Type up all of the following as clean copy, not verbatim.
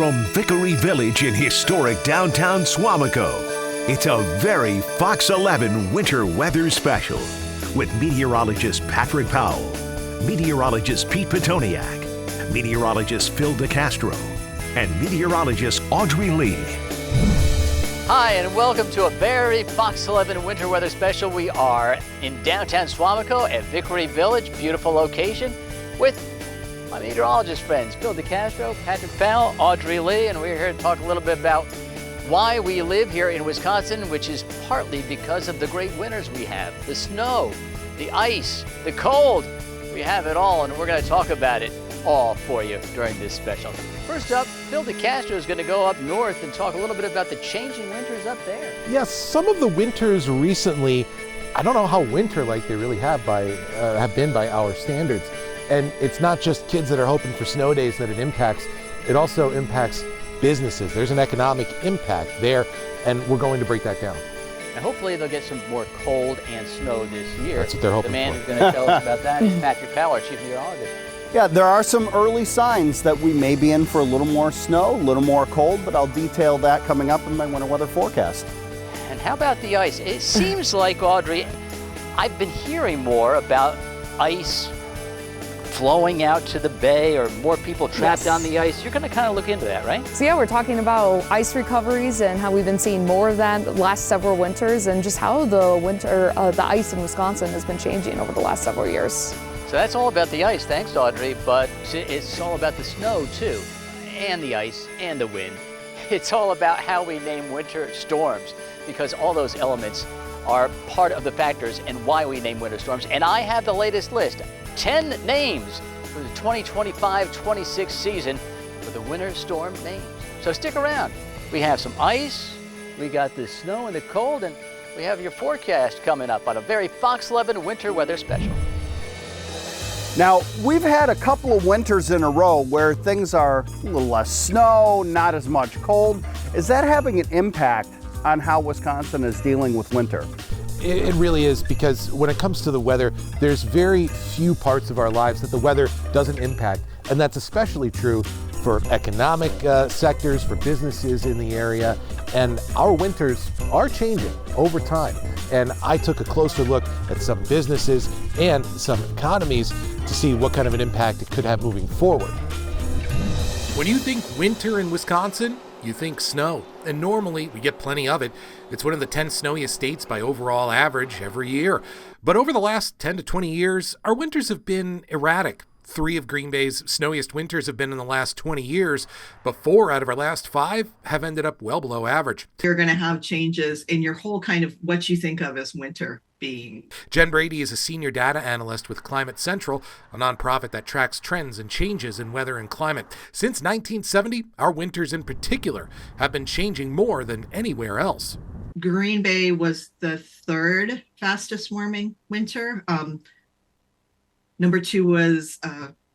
From Vickery Village in historic downtown Swamico, it's a very Fox 11 winter weather special with meteorologist Patrick Powell, meteorologist Pete Petoniak, meteorologist Phil DeCastro, and meteorologist Audrey Leigh. Hi, and welcome to a very Fox 11 winter weather special. We are in downtown Swamico at Vickery Village, beautiful location, with my meteorologist friends, Phil DeCastro, Patrick Powell, Audrey Leigh, and we're here to talk a little bit about why we live here in Wisconsin, which is partly because of the great winters we have. The snow, the ice, the cold, we have it all, and we're going to talk about it all for you during this special. First up, Phil DeCastro is going to go up north and talk a little bit about the changing winters up there. Yes, some of the winters recently, I don't know how winter-like they really have been by our standards. And it's not just kids that are hoping for snow days that it impacts. It also impacts businesses. There's an economic impact there, and we're going to break that down. And hopefully they'll get some more cold and snow this year. That's what they're hoping for. The man who's going to tell us about that is Patrick Powell, our chief meteorologist. Yeah, there are some early signs that we may be in for a little more snow, a little more cold, but I'll detail that coming up in my winter weather forecast. And how about the ice? It seems like, Audrey, I've been hearing more about ice flowing out to the bay or more people trapped on the ice. You're going to kind of look into that, right? So yeah, we're talking about ice recoveries and how we've been seeing more of that the last several winters, and just how the ice in Wisconsin has been changing over the last several years. So that's all about the ice, thanks Audrey, but it's all about the snow too, and the ice and the wind. It's all about how we name winter storms, because all those elements are part of the factors and why we name winter storms. And I have the latest list. 10 names for the 2025-26 season for the winter storm names. So stick around. We have some ice, we got the snow and the cold, and we have your forecast coming up on a very Fox 11 winter weather special. Now, we've had a couple of winters in a row where things are a little less snow, not as much cold. Is that having an impact on how Wisconsin is dealing with winter? It really is, because when it comes to the weather, there's very few parts of our lives that the weather doesn't impact. And that's especially true for economic sectors, for businesses in the area. And our winters are changing over time. And I took a closer look at some businesses and some economies to see what kind of an impact it could have moving forward. When you think winter in Wisconsin, you think snow, and normally we get plenty of it. It's one of the 10 snowiest states by overall average every year. But over the last 10 to 20 years, our winters have been erratic. 3 of Greenbay's snowiest winters have been in the last 20 years, but 4 out of our last 5 have ended up well below average. You're going to have changes in your whole kind of what you think of as winter being. Jen Brady is a senior data analyst with Climate Central, a nonprofit that tracks trends and changes in weather and climate. Since 1970, our winters in particular have been changing more than anywhere else. Greenbay was the 3rd fastest warming winter. Number 2 was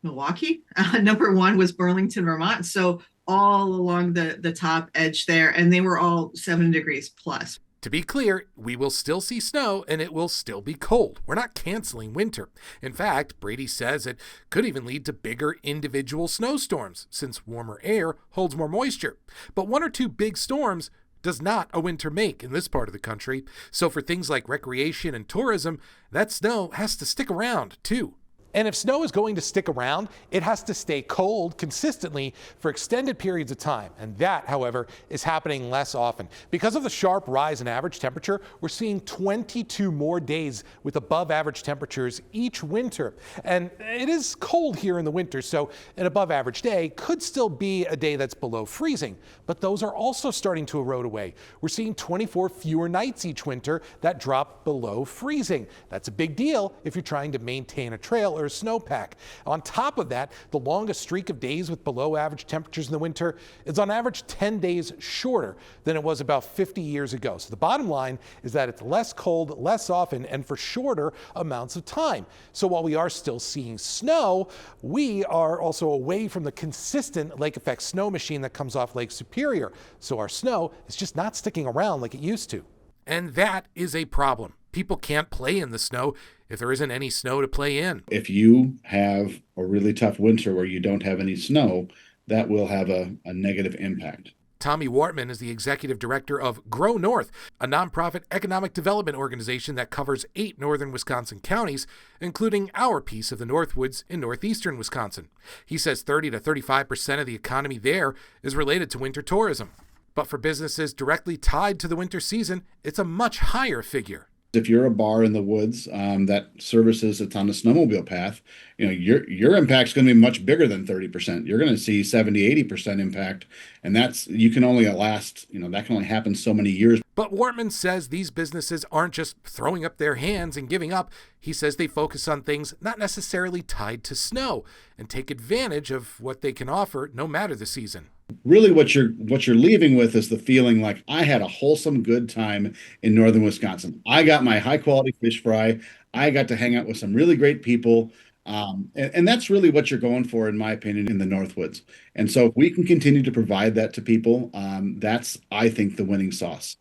Milwaukee. Number 1 was Burlington, Vermont. So all along the top edge there, and they were all 7 degrees plus. To be clear, we will still see snow and it will still be cold. We're not canceling winter. In fact, Brady says it could even lead to bigger individual snowstorms, since warmer air holds more moisture. But 1 or 2 big storms does not a winter make in this part of the country. So for things like recreation and tourism, that snow has to stick around too. And if snow is going to stick around, it has to stay cold consistently for extended periods of time. And that, however, is happening less often. Because of the sharp rise in average temperature, we're seeing 22 more days with above average temperatures each winter. And it is cold here in the winter, so an above average day could still be a day that's below freezing. But those are also starting to erode away. We're seeing 24 fewer nights each winter that drop below freezing. That's a big deal if you're trying to maintain a trail or snowpack. On top of that, the longest streak of days with below average temperatures in the winter is on average 10 days shorter than it was about 50 years ago. So the bottom line is that it's less cold, less often, and for shorter amounts of time. So while we are still seeing snow, we are also away from the consistent lake effect snow machine that comes off Lake Superior. So our snow is just not sticking around like it used to. And that is a problem. People can't play in the snow if there isn't any snow to play in. If you have a really tough winter where you don't have any snow, that will have a negative impact. Tommy Wartman is the executive director of Grow North, a nonprofit economic development organization that covers 8 northern Wisconsin counties, including our piece of the Northwoods in northeastern Wisconsin. He says 30 to 35% of the economy there is related to winter tourism. But for businesses directly tied to the winter season, it's a much higher figure. If you're a bar in the woods that services that's on the snowmobile path, your impact's going to be much bigger than 30%. You're going to see 70, 80% impact, and that can only happen so many years. But Wartman says these businesses aren't just throwing up their hands and giving up. He says they focus on things not necessarily tied to snow and take advantage of what they can offer no matter the season. Really what you're leaving with is the feeling like I had a wholesome good time in northern Wisconsin. I got my high quality fish fry. I got to hang out with some really great people. And that's really what you're going for, in my opinion, in the Northwoods. And so if we can continue to provide that to people, that's, I think, the winning sauce.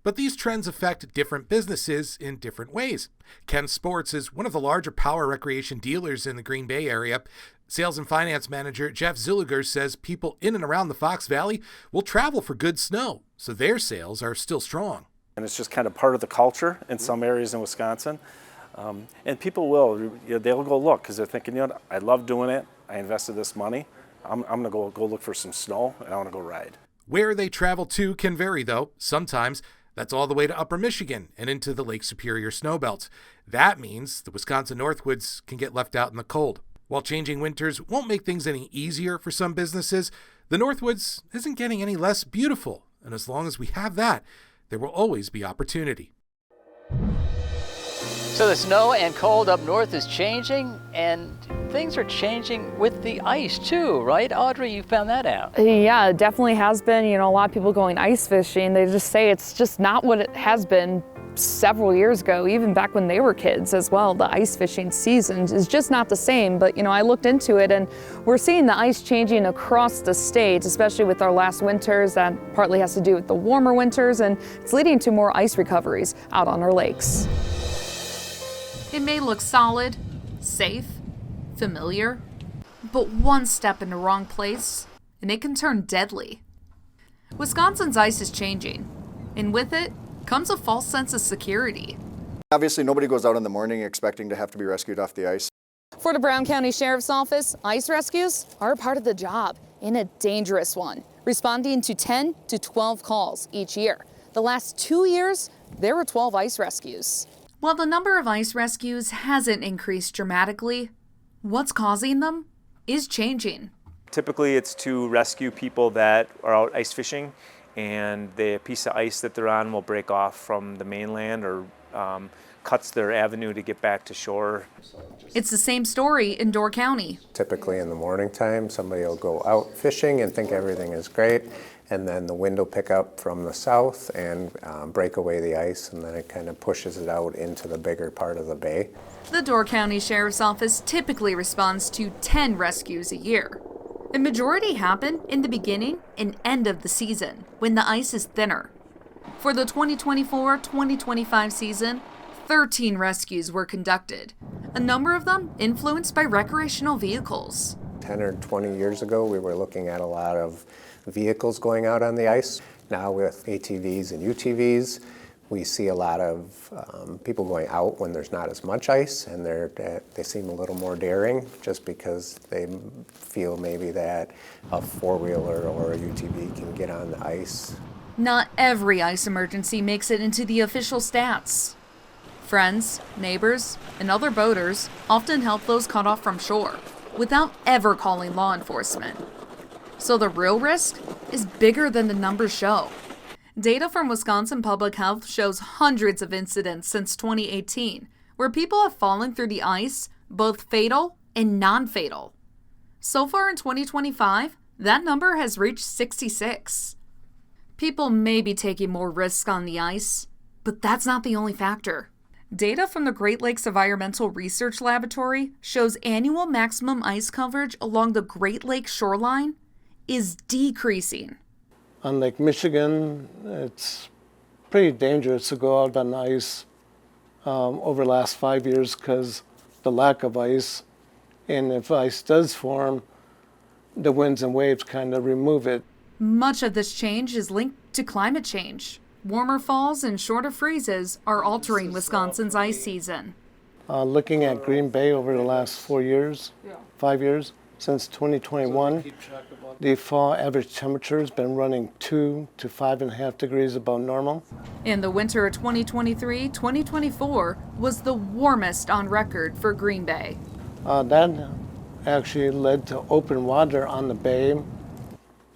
But these trends affect different businesses in different ways. Ken Sports is one of the larger power recreation dealers in the Greenbay area. Sales and finance manager Jeff Zilliger says people in and around the Fox Valley will travel for good snow, so their sales are still strong. And it's just kind of part of the culture in some areas in Wisconsin. And people they'll go look because they're thinking, I love doing it. I invested this money. I'm going to go look for some snow, and I want to go ride. Where they travel to can vary, though. Sometimes that's all the way to Upper Michigan and into the Lake Superior snowbelts. That means the Wisconsin Northwoods can get left out in the cold. While changing winters won't make things any easier for some businesses, the Northwoods isn't getting any less beautiful. And as long as we have that, there will always be opportunity. So the snow and cold up north is changing, and things are changing with the ice too, right? Audrey, you found that out. Yeah, it definitely has been. A lot of people going ice fishing, they just say it's just not what it has been several years ago, even back when they were kids as well. The ice fishing season is just not the same, but I looked into it and we're seeing the ice changing across the state, especially with our last winters. That partly has to do with the warmer winters, and it's leading to more ice recoveries out on our lakes. It may look solid, safe, familiar, but one step in the wrong place and it can turn deadly. Wisconsin's ice is changing, and with it comes a false sense of security. Obviously, nobody goes out in the morning expecting to have to be rescued off the ice. For the Brown County Sheriff's Office, ice rescues are a part of the job, and a dangerous one, responding to 10 to 12 calls each year. The last 2 years, there were 12 ice rescues. While the number of ice rescues hasn't increased dramatically, what's causing them is changing. Typically, it's to rescue people that are out ice fishing, and the piece of ice that they're on will break off from the mainland or cuts their avenue to get back to shore. It's the same story in Door County. Typically in the morning time, somebody will go out fishing and think everything is great, and then the wind will pick up from the south and break away the ice, and then it kind of pushes it out into the bigger part of the bay. The Door County Sheriff's Office typically responds to 10 rescues a year. A majority happen in the beginning and end of the season, when the ice is thinner. For the 2024-2025 season, 13 rescues were conducted, a number of them influenced by recreational vehicles. 10 or 20 years ago, we were looking at a lot of vehicles going out on the ice. Now with ATVs and UTVs, we see a lot of people going out when there's not as much ice, and they seem a little more daring just because they feel maybe that a four-wheeler or a UTV can get on the ice. Not every ice emergency makes it into the official stats. Friends, neighbors, and other boaters often help those cut off from shore without ever calling law enforcement. So the real risk is bigger than the numbers show. Data from Wisconsin Public Health shows hundreds of incidents since 2018 where people have fallen through the ice, both fatal and non-fatal. So far in 2025, that number has reached 66. People may be taking more risks on the ice, but that's not the only factor. Data from the Great Lakes Environmental Research Laboratory shows annual maximum ice coverage along the Great Lakes shoreline is decreasing. On Lake Michigan, it's pretty dangerous to go out on ice over the last 5 years because the lack of ice. And if ice does form, the winds and waves kind of remove it. Much of this change is linked to climate change. Warmer falls and shorter freezes are altering Wisconsin's ice season. Looking at Greenbay over the last 5 years, since 2021, the fall average temperature has been running 2 to 5.5 degrees above normal. And the winter of 2023-2024 was the warmest on record for Greenbay. That actually led to open water on the bay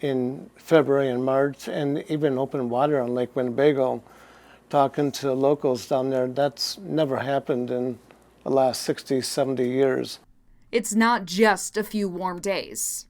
in February and March, and even open water on Lake Winnebago. Talking to locals down there, that's never happened in the last 60, 70 years. It's not just a few warm days.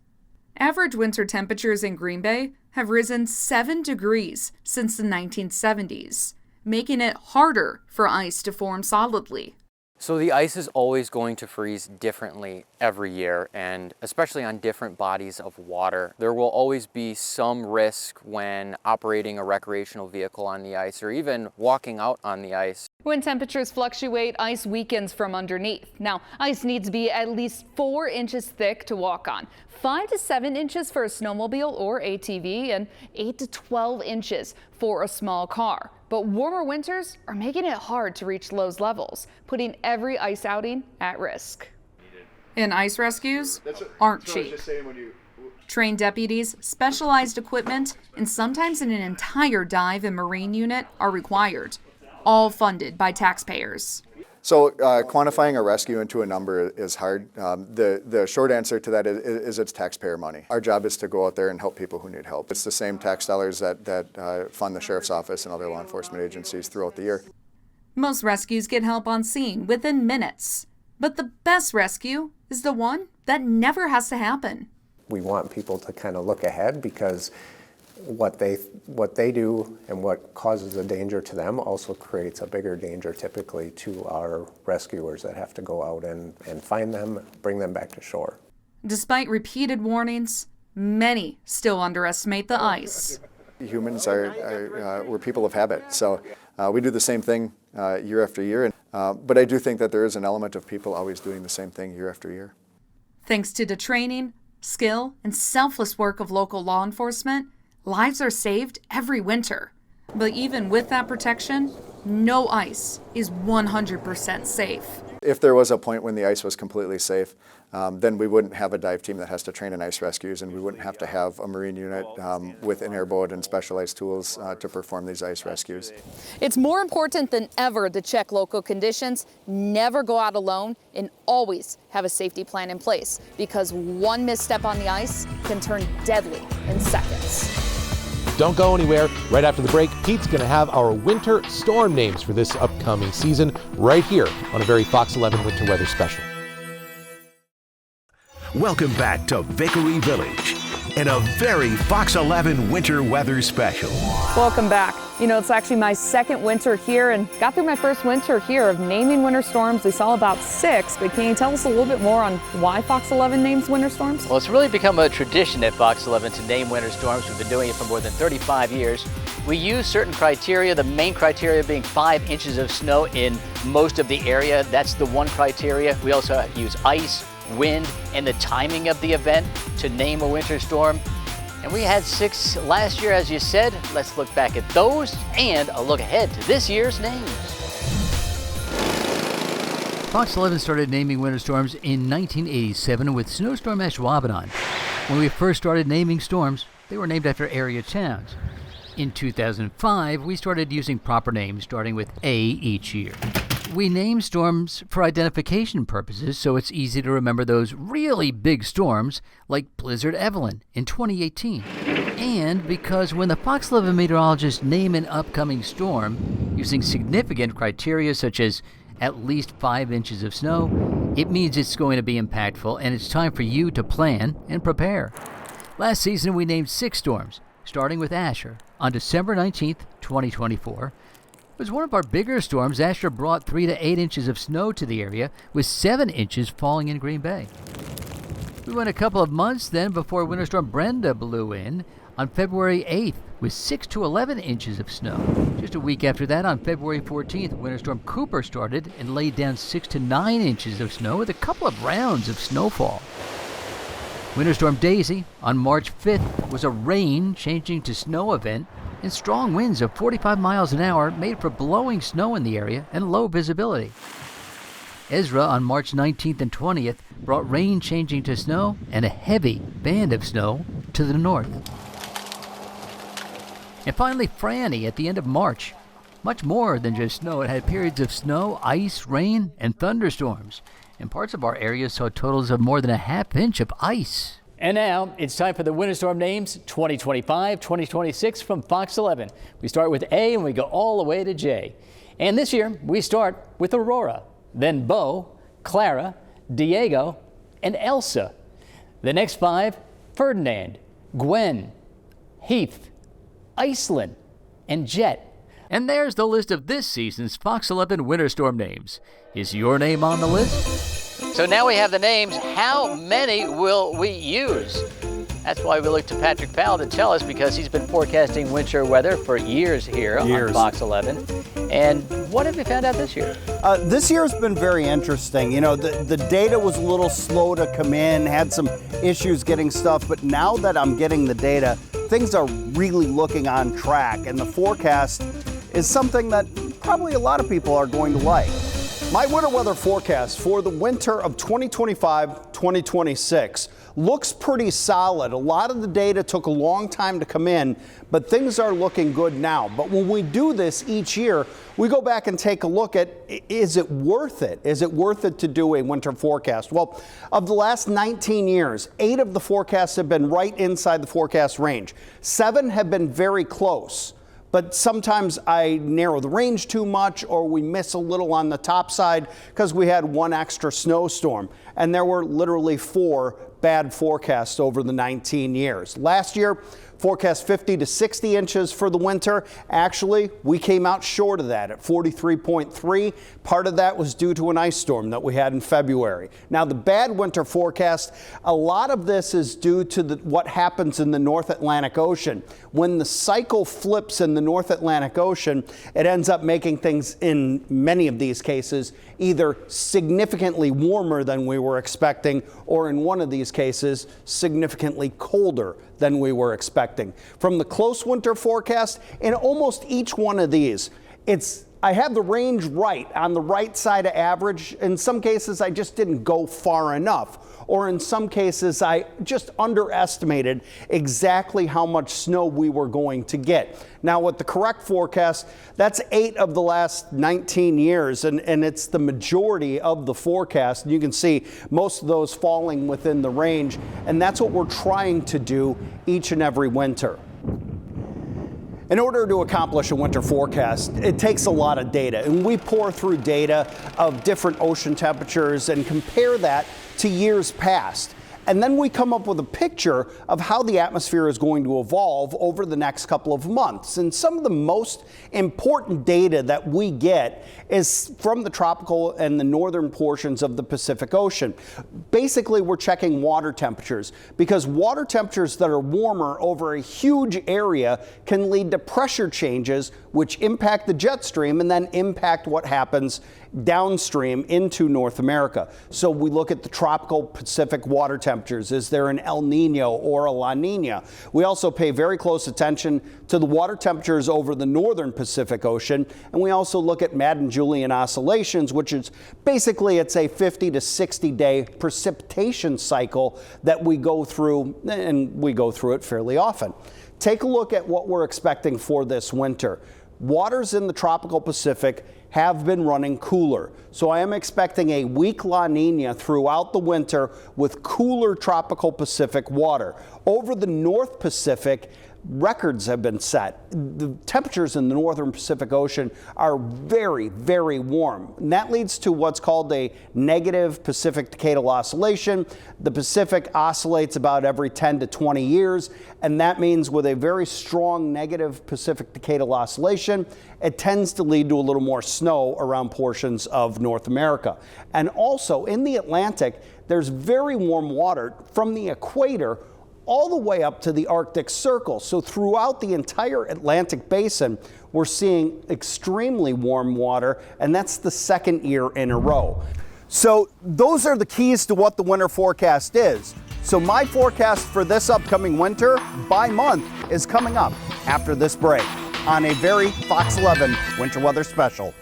Average winter temperatures in Greenbay have risen 7 degrees since the 1970s, making it harder for ice to form solidly. So the ice is always going to freeze differently every year, and especially on different bodies of water. There will always be some risk when operating a recreational vehicle on the ice or even walking out on the ice. When temperatures fluctuate, ice weakens from underneath. Now, ice needs to be at least 4 inches thick to walk on, 5 to 7 inches for a snowmobile or ATV, and 8 to 12 inches for a small car. But warmer winters are making it hard to reach those levels, putting every ice outing at risk. And ice rescues aren't cheap. Trained deputies, specialized equipment, and sometimes an entire dive and marine unit are required, all funded by taxpayers. So quantifying a rescue into a number is hard. The short answer to that is it's taxpayer money. Our job is to go out there and help people who need help. It's the same tax dollars that fund the sheriff's office and other law enforcement agencies throughout the year. Most rescues get help on scene within minutes. But the best rescue is the one that never has to happen. We want people to kind of look ahead, because what they do and what causes a danger to them also creates a bigger danger typically to our rescuers that have to go out and find them, bring them back to shore. Despite repeated warnings, many still underestimate the ice. Humans we're people of habit, so we do the same thing year after year. But I do think that there is an element of people always doing the same thing year after year. Thanks to the training, skill, and selfless work of local law enforcement, lives are saved every winter. But even with that protection, no ice is 100% safe. If there was a point when the ice was completely safe, then we wouldn't have a dive team that has to train in ice rescues, and we wouldn't have to have a marine unit with an airboat and specialized tools to perform these ice rescues. It's more important than ever to check local conditions, never go out alone, and always have a safety plan in place, because one misstep on the ice can turn deadly in seconds. Don't go anywhere. Right after the break, Pete's going to have our winter storm names for this upcoming season right here on a very Fox 11 winter weather special. Welcome back to Vickery Village in a very Fox 11 winter weather special. Welcome back. You know, it's actually my second winter here, and got through my first winter here of naming winter storms. We saw about 6, but can you tell us a little bit more on why Fox 11 names winter storms? Well, it's really become a tradition at Fox 11 to name winter storms. We've been doing it for more than 35 years. We use certain criteria, the main criteria being 5 inches of snow in most of the area. That's the one criteria. We also use ice, wind, and the timing of the event to name a winter storm. And we had 6 last year, as you said. Let's look back at those and a look ahead to this year's names. Fox 11 started naming winter storms in 1987 with Snowstorm Ashwaubenon. When we first started naming storms, they were named after area towns. In 2005, we started using proper names, starting with A each year. We name storms for identification purposes, so it's easy to remember those really big storms like Blizzard Evelyn in 2018. And because when the Fox 11 meteorologists name an upcoming storm using significant criteria such as at least 5 inches of snow, it means it's going to be impactful, and it's time for you to plan and prepare. Last season, we named 6 storms, starting with Asher on December 19th, 2024. It was one of our bigger storms. Asher brought 3 to 8 inches of snow to the area, with 7 inches falling in Green Bay. We went a couple of months then before Winter Storm Brenda blew in on February 8th with 6 to 11 inches of snow. Just a week after that, on February 14th, Winter Storm Cooper started and laid down 6 to 9 inches of snow with a couple of rounds of snowfall. Winter Storm Daisy on March 5th was a rain changing to snow event, and strong winds of 45 miles an hour made for blowing snow in the area and low visibility. Ezra on March 19th and 20th brought rain changing to snow and a heavy band of snow to the north. And finally, Franny at the end of March. Much more than just snow. It had periods of snow, ice, rain, and thunderstorms. And parts of our area saw totals of more than a half inch of ice. And now it's time for the winter storm names 2025, 2026 from Fox 11. We start with A and we go all the way to J. And this year we start with Aurora, then Bo, Clara, Diego, and Elsa. The next 5, Ferdinand, Gwen, Heath, Iceland, and Jet. And there's the list of this season's Fox 11 winter storm names. Is your name on the list? So now we have the names. How many will we use? That's why we look to Patrick Powell to tell us, because he's been forecasting winter weather for years here on Fox 11. And what have you found out this year? This year's been very interesting. You know, the data was a little slow to come in, had some issues getting stuff, but now that I'm getting the data, things are really looking on track, and the forecast is something that probably a lot of people are going to like. My winter weather forecast for the winter of 2025-2026 looks pretty solid. A lot of the data took a long time to come in, but things are looking good now. But when we do this each year, we go back and take a look at, is it worth it? Is it worth it to do a winter forecast? Well, of the last 19 years, 8 of the forecasts have been right inside the forecast range. 7 have been very close. But sometimes I narrow the range too much, or we miss a little on the top side because we had 1 extra snowstorm. And there were literally 4 bad forecasts over the 19 years. Last year, forecast 50 to 60 inches for the winter. Actually, we came out short of that at 43.3. Part of that was due to an ice storm that we had in February. Now, the bad winter forecast, a lot of this is due to what happens in the North Atlantic Ocean. When the cycle flips in the North Atlantic Ocean, it ends up making things, in many of these cases, either significantly warmer than we were expecting, or in one of these cases, significantly colder than we were expecting. From the close winter forecast, in almost each one of these, I have the range right on the right side of average. In some cases, I just didn't go far enough. Or in some cases, I just underestimated exactly how much snow we were going to get. Now, with the correct forecast, that's 8 of the last 19 years, and it's the majority of the forecast. And you can see most of those falling within the range, and that's what we're trying to do each and every winter. In order to accomplish a winter forecast, it takes a lot of data, and we pour through data of different ocean temperatures and compare that to years past. And then we come up with a picture of how the atmosphere is going to evolve over the next couple of months. And some of the most important data that we get is from the tropical and the northern portions of the Pacific Ocean. Basically, we're checking water temperatures, because water temperatures that are warmer over a huge area can lead to pressure changes, which impact the jet stream and then impact what happens downstream into North America. So we look at the tropical Pacific water temperatures. Is there an El Nino or a La Nina? We also pay very close attention to the water temperatures over the northern Pacific Ocean, and we also look at Madden-Julian oscillations, which is basically, it's a 50 to 60 day precipitation cycle that we go through, and we go through it fairly often. Take a look at what we're expecting for this winter. Waters in the tropical Pacific have been running cooler. So I am expecting a weak La Nina throughout the winter with cooler tropical Pacific water. Over the North Pacific, records have been set. The temperatures in the northern Pacific Ocean are very, very warm. And that leads to what's called a negative Pacific decadal oscillation. The Pacific oscillates about every 10 to 20 years, and that means with a very strong negative Pacific decadal oscillation, it tends to lead to a little more snow around portions of North America. And also in the Atlantic, there's very warm water from the equator all the way up to the Arctic Circle. So throughout the entire Atlantic basin, we're seeing extremely warm water, and that's the second year in a row. So those are the keys to what the winter forecast is. So my forecast for this upcoming winter by month is coming up after this break on a very Fox 11 winter weather special.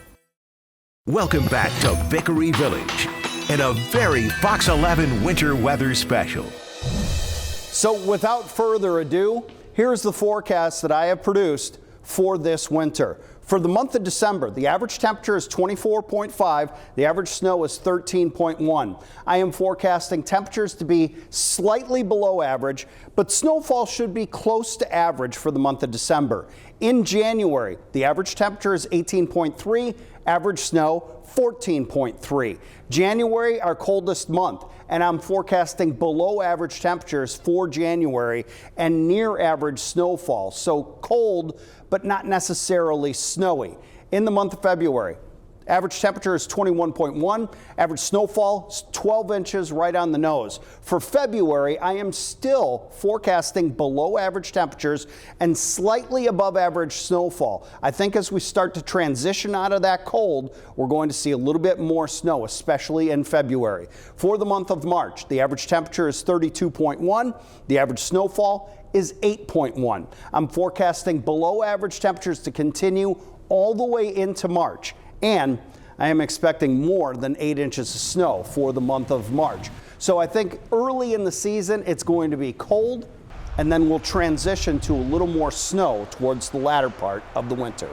Welcome back to Vickery Village and a very Fox 11 winter weather special. So without further ado, here's the forecast that I have produced for this winter. For the month of December, the average temperature is 24.5. The average snow is 13.1. I am forecasting temperatures to be slightly below average, but snowfall should be close to average for the month of December. In January, the average temperature is 18.3. Average snow, 14.3. January, our coldest month, and I'm forecasting below average temperatures for January and near average snowfall. So cold, but not necessarily snowy. In the month of February, average temperature is 21.1. Average snowfall is 12 inches, right on the nose. For February, I am still forecasting below average temperatures and slightly above average snowfall. I think as we start to transition out of that cold, we're going to see a little bit more snow, especially in February. For the month of March, the average temperature is 32.1. The average snowfall is 8.1. I'm forecasting below average temperatures to continue all the way into March. And I am expecting more than 8 inches of snow for the month of March. So I think early in the season, it's going to be cold, and then we'll transition to a little more snow towards the latter part of the winter.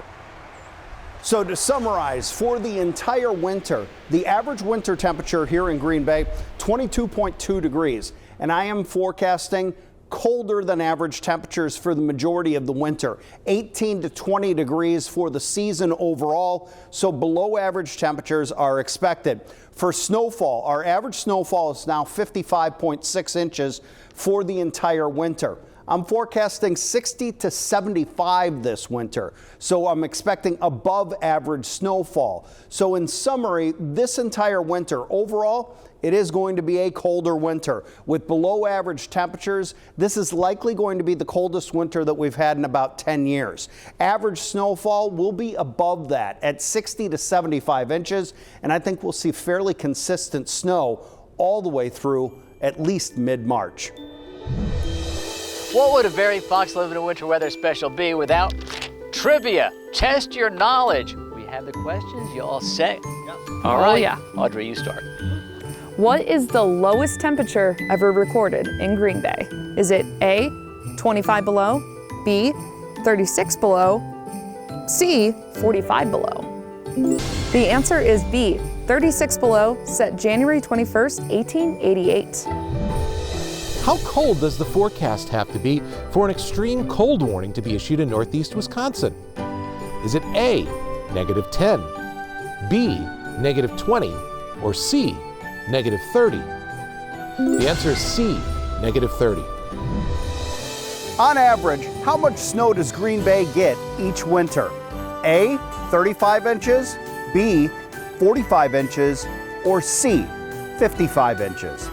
So to summarize, for the entire winter, the average winter temperature here in Green Bay, 22.2 degrees. And I am forecasting colder than average temperatures for the majority of the winter, 18 to 20 degrees for the season overall, so below average temperatures are expected. For snowfall, our average snowfall is now 55.6 inches for the entire winter. I'm forecasting 60 to 75 this winter, so I'm expecting above average snowfall. So in summary, this entire winter overall, it is going to be a colder winter with below average temperatures. This is likely going to be the coldest winter that we've had in about 10 years. Average snowfall will be above that at 60 to 75 inches, and I think we'll see fairly consistent snow all the way through at least mid-March. What would a very Fox 11 winter weather special be without trivia? Test your knowledge. We have the questions. You all set? Yep. All right. Yeah. Audrey, you start. What is the lowest temperature ever recorded in Green Bay? Is it A, 25 below, B, 36 below, C, 45 below? The answer is B, 36 below, set January 21st, 1888. How cold does the forecast have to be for an extreme cold warning to be issued in northeast Wisconsin? Is it A, -10, B, -20, or C, -30? The answer is C, -30. On average, how much snow does Green Bay get each winter? A, 35 inches, B, 45 inches, or C, 55 inches?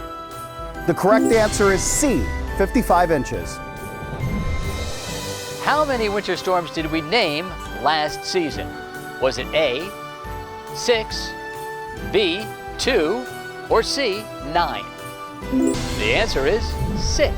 The correct answer is C, 55 inches. How many winter storms did we name last season? Was it A, 6, B, 2, or C, 9? The answer is 6.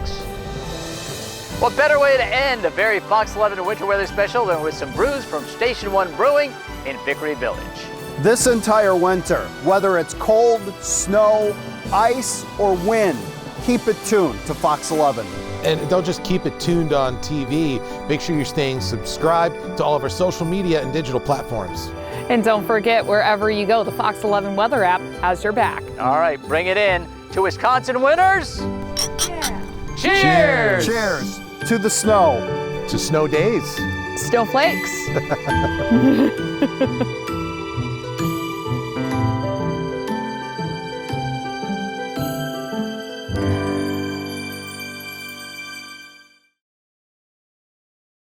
What better way to end a very Fox 11 winter weather special than with some brews from Station 1 Brewing in Vickery Village. This entire winter, whether it's cold, snow, ice, or wind, keep it tuned to Fox 11. And don't just keep it tuned on TV. Make sure you're staying subscribed to all of our social media and digital platforms. And don't forget, wherever you go, the Fox 11 weather app has your back. All right, bring it in to Wisconsin winners. Yeah. Cheers! Cheers to the snow. To snow days. Snowflakes.